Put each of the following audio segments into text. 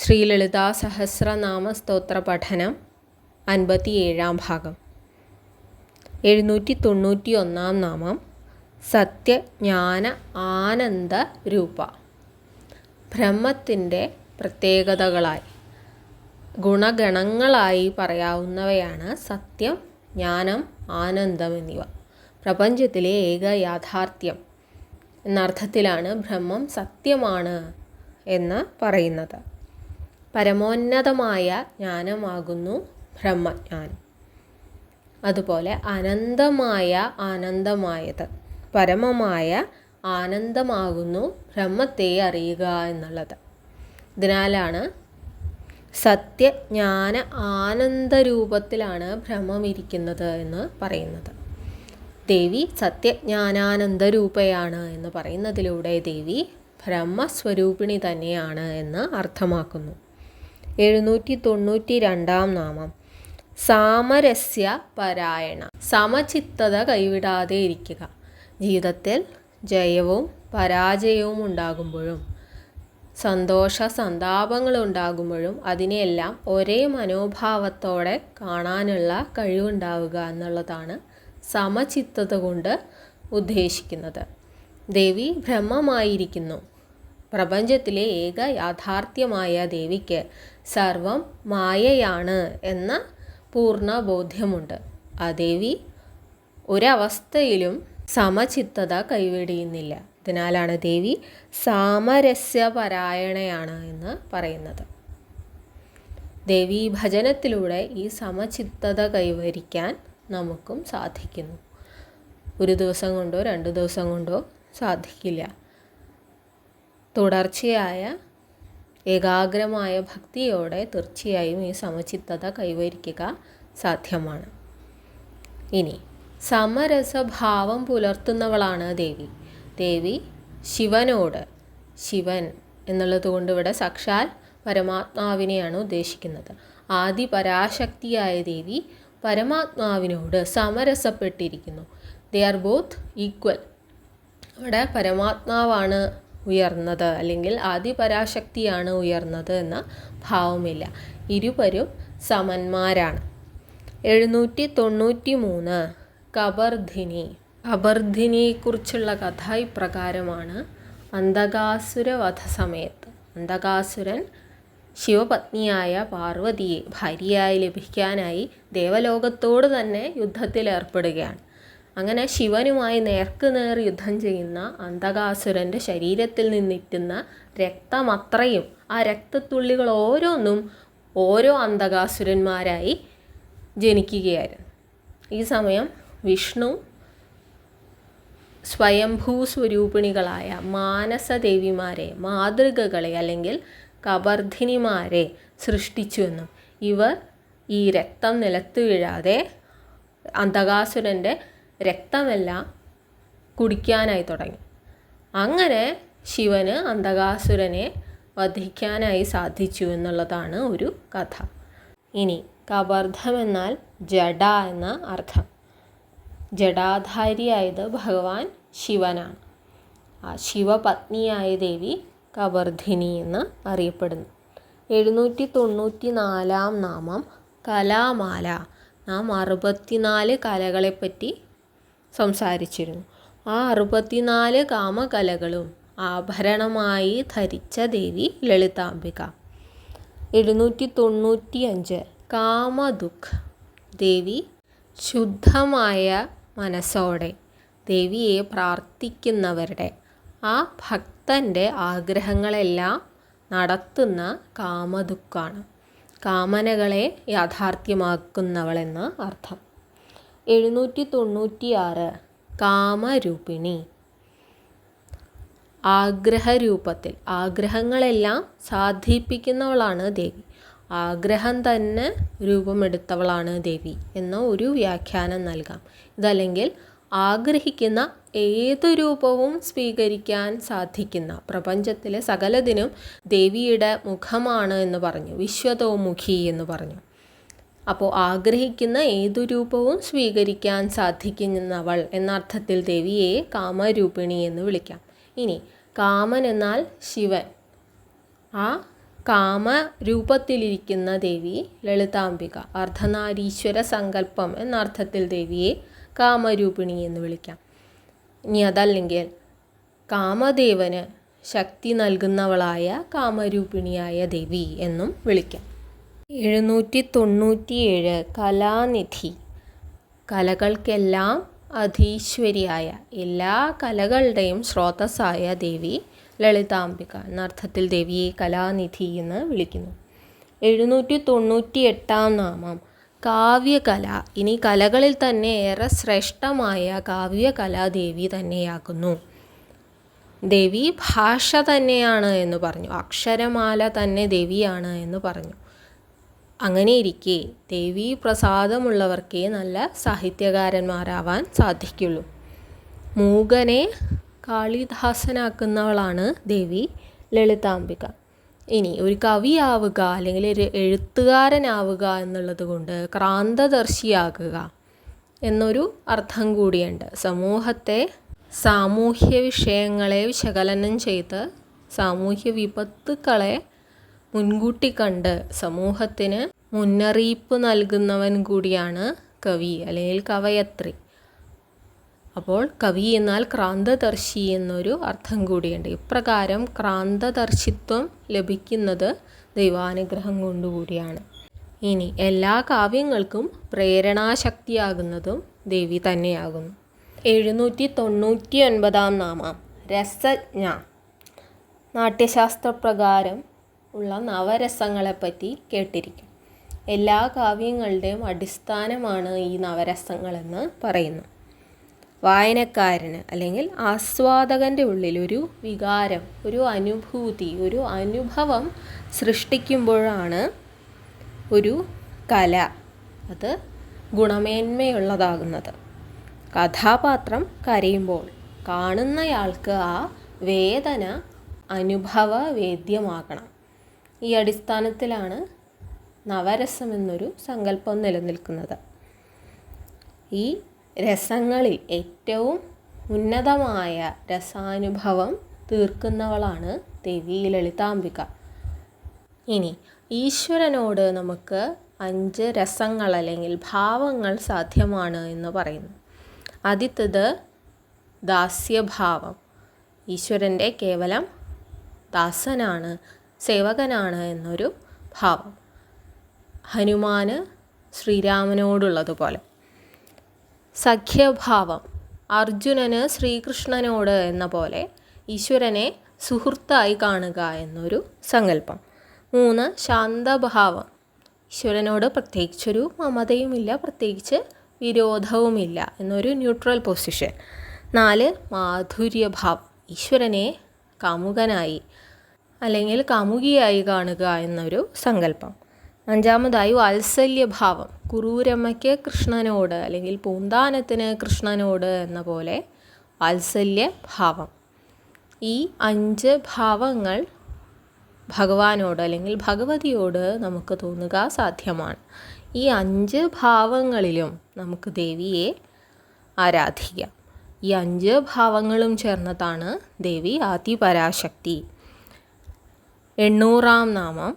ശ്രീലളിതാ സഹസ്രനാമ സ്തോത്ര പഠനം 57-ാം ഭാഗം. 791-ാം നാമം സത്യജ്ഞാന ആനന്ദ രൂപ. ബ്രഹ്മത്തിൻ്റെ പ്രത്യേകതകളായി ഗുണഗണങ്ങളായി പറയാവുന്നവയാണ് സത്യം, ജ്ഞാനം, ആനന്ദം എന്നിവ. പ്രപഞ്ചത്തിലെ ഏക യാഥാർത്ഥ്യം എന്നർത്ഥത്തിലാണ് ബ്രഹ്മം സത്യമാണ് എന്ന് പറയുന്നത്. പരമോന്നതമായ ജ്ഞാനമാകുന്നു ബ്രഹ്മജ്ഞാനം. അതുപോലെ അനന്തമായ ആനന്ദമായത് പരമമായ ആനന്ദമാകുന്നു ബ്രഹ്മത്തെ അറിയുക എന്നുള്ളത്. ഇതിനാലാണ് സത്യജ്ഞാന ആനന്ദരൂപത്തിലാണ് ബ്രഹ്മം ഇരിക്കുന്നത് എന്ന് പറയുന്നത്. ദേവി സത്യജ്ഞാനാനന്ദരൂപയാണ് എന്ന് പറയുന്നതിലൂടെ ദേവി ബ്രഹ്മസ്വരൂപിണി തന്നെയാണ് എന്ന് അർത്ഥമാക്കുന്നു. 792-ാം നാമം സാമരസ്യ പരായണ. സമചിത്തത കൈവിടാതെ ഇരിക്കുക. ജീവിതത്തിൽ ജയവും പരാജയവും ഉണ്ടാകുമ്പോഴും സന്തോഷ സന്താപങ്ങളുണ്ടാകുമ്പോഴും അതിനെയെല്ലാം ഒരേ മനോഭാവത്തോടെ കാണാനുള്ള കഴിവുണ്ടാവുക എന്നുള്ളതാണ് സമചിത്തത കൊണ്ട് ഉദ്ദേശിക്കുന്നത്. ദേവി ബ്രഹ്മമായിരിക്കുന്നു. പ്രപഞ്ചത്തിലെ ഏക യാഥാർത്ഥ്യമായ ദേവിക്ക് സർവം മായയാണ് എന്ന പൂർണ്ണ ബോധ്യമുണ്ട്. ആ ദേവി ഒരവസ്ഥയിലും സമചിത്തത കൈവെടിയുന്നില്ല. ഇതിനാലാണ് ദേവി സാമരസ്യപരായണയാണ് എന്ന് പറയുന്നത്. ദേവി ഭജനത്തിലൂടെ ഈ സമചിത്തത കൈവരിക്കാൻ നമുക്കും സാധിക്കുന്നു. ഒരു ദിവസം കൊണ്ടോ 2 ദിവസം കൊണ്ടോ സാധിക്കില്ല. തുടർച്ചയായ ഏകാഗ്രമായ ഭക്തിയോടെ തീർച്ചയായും ഈ സമചിത്തത കൈവരിക്കുക സാധ്യമാണ്. ഇനി സമരസഭാവം പുലർത്തുന്നവളാണ് ദേവി. ദേവി ശിവനോട്, ശിവൻ എന്നുള്ളത് കൊണ്ട് ഇവിടെ സാക്ഷാൽ പരമാത്മാവിനെയാണ് ഉദ്ദേശിക്കുന്നത്. ആദി പരാശക്തിയായ ദേവി പരമാത്മാവിനോട് സമരസപ്പെട്ടിരിക്കുന്നു. They are both equal. അവിടെ പരമാത്മാവാണ് ഉയർന്നത് അല്ലെങ്കിൽ ആദിപരാശക്തിയാണ് ഉയർന്നത് എന്ന ഭാവമില്ല. ഇരുവരും സമന്മാരാണ്. 793 കബർധിനി. കബർധിനിയെക്കുറിച്ചുള്ള കഥ ഇപ്രകാരമാണ്. അന്തകാസുര വധസമയത്ത് അന്തകാസുരൻ ശിവപത്നിയായ പാർവതിയെ ഭാര്യയായി ലഭിക്കാനായി ദേവലോകത്തോട് തന്നെ യുദ്ധത്തിൽ ഏർപ്പെടുകയാണ്. അങ്ങനെ ശിവനുമായി നേർക്കുനേർ യുദ്ധം ചെയ്യുന്ന അന്തകാസുരൻ്റെ ശരീരത്തിൽ നിന്നിറ്റുന്ന രക്തമത്രയും ആ രക്തത്തുള്ളികൾ ഓരോന്നും ഓരോ അന്തകാസുരന്മാരായി ജനിക്കുകയായിരുന്നു. ഈ സമയം വിഷ്ണു സ്വയംഭൂ സ്വരൂപിണികളായ മാനസദേവിമാരെ, മാതൃകകളെ അല്ലെങ്കിൽ കബർധിനിമാരെ സൃഷ്ടിച്ചുവെന്നും ഇവർ ഈ രക്തം നിലത്ത് വീഴാതെ അന്തകാസുരൻ്റെ രക്തമെല്ലാം കുടിക്കാനായി തുടങ്ങി. അങ്ങനെ ശിവന് അന്തകാസുരനെ വധിക്കാനായി സാധിച്ചു എന്നുള്ളതാണ് ഒരു കഥ. ഇനി കബർധം എന്നാൽ ജഡ എന്ന അർത്ഥം. ജഡാധാരിയായത് ഭഗവാൻ ശിവനാണ്. ആ ശിവപത്നിയായ ദേവി കബർധിനി എന്ന് അറിയപ്പെടുന്നു. 794-ാം നാമം കലാമാല. നാം 64 കലകളെപ്പറ്റി സംസാരിച്ചിരുന്നു. ആ 64 കാമകലകളും ആഭരണമായി ധരിച്ച ദേവി ലളിതാംബിക. 795 കാമദുഃഖ്. ദേവി ശുദ്ധമായ മനസ്സോടെ ദേവിയെ പ്രാർത്ഥിക്കുന്നവരുടെ ആ ഭക്തൻ്റെ ആഗ്രഹങ്ങളെല്ലാം നടത്തുന്ന കാമദുഃഖാണ്. കാമനകളെ യാഥാർത്ഥ്യമാക്കുന്നവളെന്ന് അർത്ഥം. 796 കാമരൂപിണി. ആഗ്രഹരൂപത്തിൽ ആഗ്രഹങ്ങളെല്ലാം സാധിപ്പിക്കുന്നവളാണ് ദേവി. ആഗ്രഹം തന്നെ രൂപമെടുത്തവളാണ് ദേവി എന്ന ഒരു വ്യാഖ്യാനം നൽകാം. ഇതല്ലെങ്കിൽ ആഗ്രഹിക്കുന്ന ഏതു രൂപവും സ്വീകരിക്കാൻ സാധിക്കുന്ന പ്രപഞ്ചത്തിലെ സകലതിനും ദേവിയുടെ മുഖമാണ് എന്ന് പറഞ്ഞു. വിശ്വതോമുഖി എന്ന് പറഞ്ഞു. അപ്പോൾ ആഗ്രഹിക്കുന്ന ഏതു രൂപവും സ്വീകരിക്കാൻ സാധിക്കുന്നവൾ എന്നർത്ഥത്തിൽ ദേവിയെ കാമരൂപിണി എന്ന് വിളിക്കാം. ഇനി കാമൻ എന്നാൽ ശിവൻ. ആ കാമരൂപത്തിലിരിക്കുന്ന ദേവി ലളിതാംബിക. അർദ്ധനാരീശ്വര സങ്കല്പം എന്ന അർത്ഥത്തിൽ ദേവിയെ കാമരൂപിണി എന്ന് വിളിക്കാം. ഇനി അതല്ലെങ്കിൽ കാമദേവന് ശക്തി നൽകുന്നവളായ കാമരൂപിണിയായ ദേവി എന്നും വിളിക്കാം. 797 കലാനിധി. കലകൾക്കെല്ലാം അധീശ്വരിയായ, എല്ലാ കലകളുടെയും സ്രോതസ്സായ ദേവി ലളിതാംബിക എന്നർത്ഥത്തിൽ ദേവിയെ കലാനിധി എന്ന് വിളിക്കുന്നു. 798 നാമം കാവ്യകല. ഇനി കലകളിൽ തന്നെ ഏറെ ശ്രേഷ്ഠമായ കാവ്യകല ദേവി തന്നെയാകുന്നു. ദേവി ഭാഷ തന്നെയാണ് എന്ന് പറഞ്ഞു, അക്ഷരമാല തന്നെ ദേവിയാണ് എന്ന് പറഞ്ഞു. അങ്ങനെയിരിക്കെ ദേവി പ്രസാദമുള്ളവർക്കേ നല്ല സാഹിത്യകാരന്മാരാവാൻ സാധിക്കുള്ളൂ. മൂകനെ കാളിദാസനാക്കുന്നവളാണ് ദേവി ലളിതാംബിക. ഇനി ഒരു കവിയാവുക അല്ലെങ്കിൽ ഒരു എഴുത്തുകാരനാവുക എന്നുള്ളത് കൊണ്ട് ക്രാന്തദർശിയാകുക എന്നൊരു അർത്ഥം കൂടിയുണ്ട്. സമൂഹത്തെ, സാമൂഹ്യ വിഷയങ്ങളെ വിശകലനം ചെയ്ത് സാമൂഹ്യ വിപത്തുക്കളെ മുൻകൂട്ടി കണ്ട് സമൂഹത്തിന് മുന്നറിയിപ്പ് നൽകുന്നവൻ കൂടിയാണ് കവി അല്ലെങ്കിൽ കവയത്രി. അപ്പോൾ കവി എന്നാൽ ക്രാന്തദർശി എന്നൊരു അർത്ഥം കൂടിയുണ്ട്. ഇപ്രകാരം ക്രാന്തദർശിത്വം ലഭിക്കുന്നത് ദൈവാനുഗ്രഹം കൊണ്ടുകൂടിയാണ്. ഇനി എല്ലാ കാവ്യങ്ങൾക്കും പ്രേരണാശക്തിയാകുന്നതും ദേവി തന്നെയാകുന്നു. 799 നാമം രസജ്ഞ. നാട്യശാസ്ത്രപ്രകാരം ഉള്ള നവരസങ്ങളെപ്പറ്റി കേട്ടിരിക്കും. എല്ലാ കാവ്യങ്ങളുടെയും അടിസ്ഥാനമാണ് ഈ നവരസങ്ങളെന്ന് പറയുന്നു. വായനക്കാരന് അല്ലെങ്കിൽ ആസ്വാദകൻ്റെ ഉള്ളിൽ ഒരു വികാരം, ഒരു അനുഭൂതി, ഒരു അനുഭവം സൃഷ്ടിക്കുമ്പോഴാണ് ഒരു കല അത് ഗുണമേന്മയുള്ളതാകുന്നത്. കഥാപാത്രം കരയുമ്പോൾ കാണുന്നയാൾക്ക് ആ വേദന അനുഭവവേദ്യമാകണം. ഈ അടിസ്ഥാനത്തിലാണ് നവരസം എന്നൊരു സങ്കല്പം നിലനിൽക്കുന്നത്. ഈ രസങ്ങളിൽ ഏറ്റവും ഉന്നതമായ രസാനുഭവം തീർക്കുന്നവളാണ് ദേവി ലളിതാംബിക. ഇനി ഈശ്വരനോട് നമുക്ക് 5 രസങ്ങൾ അല്ലെങ്കിൽ ഭാവങ്ങൾ സാധ്യമാണ് എന്ന് പറയുന്നു. ആദ്യത്തേത് ദാസ്യഭാവം. ഈശ്വരൻ്റെ കേവലം ദാസനാണ്, സേവകനാണ് എന്നൊരു ഭാവം. ഹനുമാന് ശ്രീരാമനോടുള്ളതുപോലെ. സഖ്യഭാവം. അർജുനന് ശ്രീകൃഷ്ണനോട് എന്ന പോലെ ഈശ്വരനെ സുഹൃത്തായി കാണുക എന്നൊരു സങ്കല്പം. 3 ശാന്തഭാവം. ഈശ്വരനോട് പ്രത്യേകിച്ചൊരു മമതയുമില്ല, പ്രത്യേകിച്ച് വിരോധവുമില്ല എന്നൊരു ന്യൂട്രൽ പൊസിഷൻ. 4 മാധുര്യഭാവം. ഈശ്വരനെ കാമുകനായി അല്ലെങ്കിൽ കാമുകിയായി കാണുക എന്നൊരു സങ്കല്പം. 5 വാത്സല്യഭാവം. കുറൂരമ്മയ്ക്ക് കൃഷ്ണനോട് അല്ലെങ്കിൽ പൂന്താനത്തിന് കൃഷ്ണനോട് എന്ന പോലെ വാത്സല്യഭാവം. ഈ 5 ഭാവങ്ങൾ ഭഗവാനോട് അല്ലെങ്കിൽ ഭഗവതിയോട് നമുക്ക് തോന്നുക സാധ്യമാണ്. ഈ 5 ഭാവങ്ങളിലും നമുക്ക് ദേവിയെ ആരാധിക്കാം. ഈ 5 ഭാവങ്ങളും ചേർന്നതാണ് ദേവി ആദിപരാശക്തി. 800 നാമം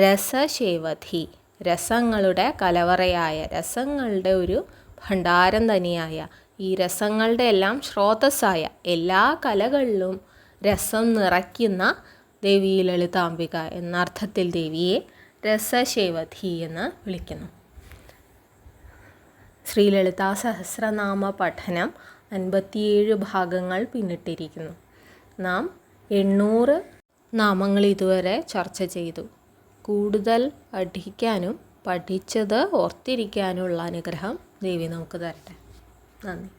രസശേവധി. രസങ്ങളുടെ കലവറയായ, രസങ്ങളുടെ ഒരു ഭണ്ഡാരം തന്നെയായ, ഈ രസങ്ങളുടെ എല്ലാം സ്രോതസ്സായ, എല്ലാ കലകളിലും രസം നിറയ്ക്കുന്ന ദേവി ലളിതാംബിക എന്നർത്ഥത്തിൽ ദേവിയെ രസശേവധി എന്ന് വിളിക്കുന്നു. ശ്രീ ലളിതാ സഹസ്രനാമ പഠനം 57 ഭാഗങ്ങൾ പിന്നിട്ടിരിക്കുന്നു. നാം 800 നാമങ്ങൾ ഇതുവരെ ചർച്ച ചെയ്തു. കൂടുതൽ പഠിക്കാനും പഠിച്ചത് ഓർത്തിരിക്കാനുള്ള അനുഗ്രഹം ദേവി നമുക്ക് തരട്ടെ. നന്ദി.